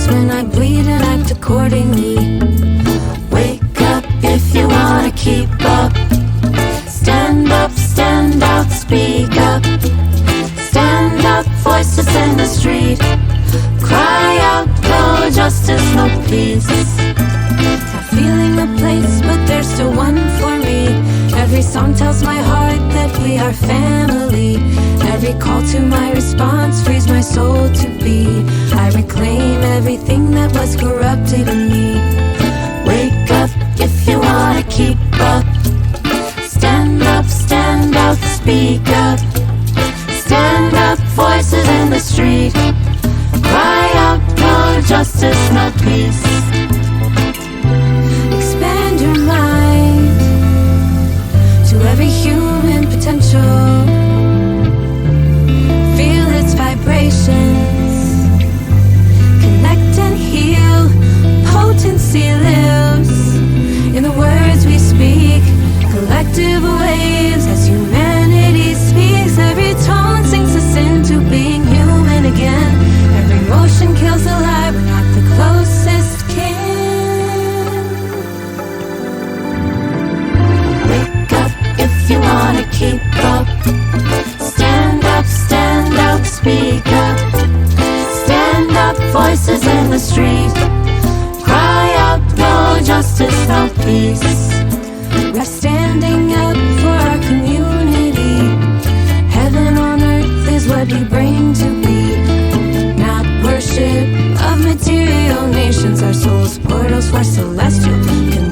knows when I bleed and act accordingly. Wake up if you wanna keep up. Stand up, stand out, speak up. Stand up, voices in the street. Cry out, no justice, no peace. Not feeling a place, but there's still one for me. Every song tells my heart that we are family. Every call to my response frees my soul to be. I reclaim everything that was corrupted in me. Wake up if you wanna keep up. Stand up, stand out, speak up. Stand up, voices in the street. Cry out, no justice, no peace. Expand your mind to every human potential. Feel its vibrations. Connect and heal. Potency lives in the words we speak. Collective waves as humanity speaks. Every tone sinks us into being human again. Every motion kills a lie, we're not the closest kin. Wake up if you wanna keep up. Stand up, stand out, speak up. Stand up, voices in the street. Cry out, no justice, no peace. We're standing up for our community. Heaven on earth is what we bring to be. Not worship of material nations. Our souls portals for celestial.